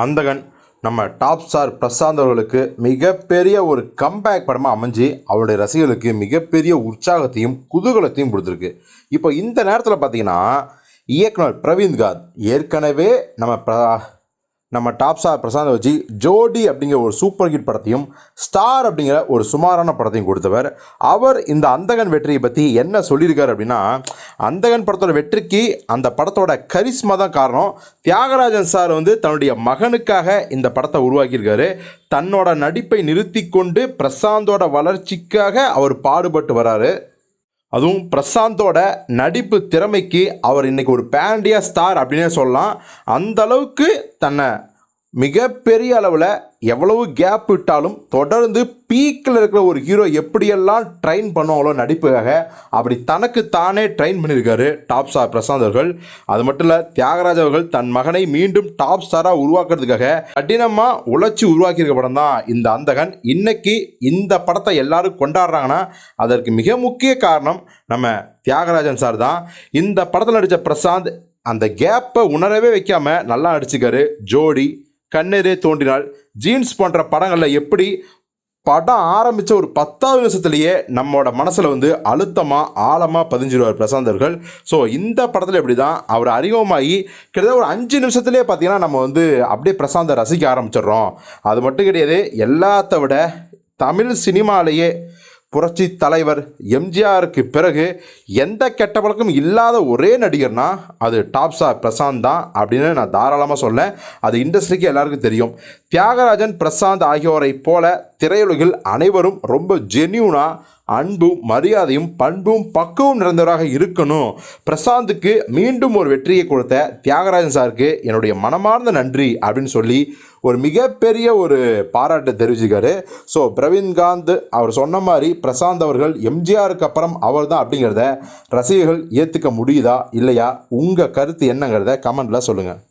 அந்தகன் நம்ம top star Prashanth அவர்களுக்கு மிகப்பெரிய ஒரு கம்பேக் படமாக அமைஞ்சு அவருடைய ரசிகர்களுக்கு மிகப்பெரிய உற்சாகத்தையும் குதூகலத்தையும் கொடுத்துருக்கு. இப்போ இந்த நேரத்தில் பார்த்தீங்கன்னா இயக்குனர் பிரவீன்காந்த் ஏற்கனவே நம்ம டாப் ஸ்டார் பிரசாந்த் வச்சு ஜோடி அப்படிங்கிற ஒரு சூப்பர் ஹிட் படத்தையும் ஸ்டார் அப்படிங்கிற ஒரு சுமாரான படத்தையும் கொடுத்தவர். அவர் இந்த அந்தகன் வெற்றியை பற்றி என்ன சொல்லியிருக்காரு அப்படின்னா, அந்தகன் படத்தோட வெற்றிக்கு அந்த படத்தோட கரிஸ்மா தான் காரணம். தியாகராஜன் சார் தன்னுடைய மகனுக்காக இந்த படத்தை உருவாக்கியிருக்காரு. தன்னோட நடிப்பை நிறுத்தி கொண்டு பிரசாந்தோட வளர்ச்சிக்காக அவர் பாடுபட்டு வராரு. அதுவும் பிரசாந்தோட நடிப்பு திறமைக்கு அவர் இன்றைக்கி ஒரு பேண்டியா ஸ்டார் அப்படின்னே சொல்லலாம். அந்த அளவுக்கு தன்னை மிகப்பெரிய அளவில் எவ்வளவு கேப் விட்டாலும் தொடர்ந்து பீக்கில் இருக்கிற ஒரு ஹீரோ எப்படியெல்லாம் ட்ரெயின் பண்ணுவாங்களோ நடிப்புக்காக, அப்படி தனக்கு தானே ட்ரெயின் பண்ணியிருக்காரு டாப் ஸ்டார் பிரசாந்த் அவர்கள். அது மட்டும் இல்லை, தியாகராஜ் அவர்கள் தன் மகனை மீண்டும் டாப் ஸ்டாராக உருவாக்குறதுக்காக கடினமாக உழைச்சி உருவாக்கியிருக்க படம் தான் இந்த அந்தகன். இன்னைக்கு இந்த படத்தை எல்லாரும் கொண்டாடுறாங்கன்னா அதற்கு மிக முக்கிய காரணம் நம்ம தியாகராஜன் சார் தான். இந்த படத்தில் நடித்த பிரசாந்த் அந்த கேப்பை உணரவே வைக்காமல் நல்லா நடிச்சுக்காரு. ஜோடி, கண்ணெரே தோன்றினால், ஜீன்ஸ் போன்ற படங்களில் எப்படி படம் ஆரம்பித்த ஒரு 10வது நிமிஷத்துலேயே நம்மளோட மனசில் அழுத்தமாக ஆழமாக பதிஞ்சிடுவார் பிரசாந்த் அவர்கள். ஸோ இந்த படத்தில் எப்படி தான் அவர் அறிமுகமாகி கிட்டத்தட்ட ஒரு 5 நிமிஷத்துலேயே பார்த்தீங்கன்னா நம்ம அப்படியே பிரசாந்தை ரசிக்க ஆரம்பிச்சிடுறோம். அது மட்டும் கிடையாது, எல்லாத்த விட தமிழ் சினிமாலேயே புரட்சி தலைவர் எம்ஜிஆருக்கு பிறகு எந்த கெட்ட பழக்கம் இல்லாத ஒரே நடிகர்னா அது டாப் ஸ்டார் பிரசாந்த் தான் அப்படின்னு நான் தாராளமாக சொல்லேன். அது இண்டஸ்ட்ரிக்கு எல்லாருக்கும் தெரியும். தியாகராஜன், பிரசாந்த் ஆகியோரை போல திரையுலகில் அனைவரும் ரொம்ப ஜென்யூனாக அன்பும் மரியாதையும் பண்பும் பக்குவம் நிறைந்தவராக இருக்கணும். பிரசாந்துக்கு மீண்டும் ஒரு வெற்றியை கொடுத்த தியாகராஜன் சாருக்கு என்னுடைய மனமார்ந்த நன்றி அப்படின்னு சொல்லி ஒரு மிகப்பெரிய ஒரு பாராட்டை தெரிவிச்சிருக்காரு. ஸோ பிரவீன்காந்த் அவர் சொன்ன மாதிரி பிரசாந்த் அவர்கள் எம்ஜிஆருக்கு அப்புறம் அவர் தான் அப்படிங்கிறத ரசிகர்கள் ஏற்றுக்க முடியுதா இல்லையா? உங்கள் கருத்து என்னங்கிறத கமெண்டில் சொல்லுங்கள்.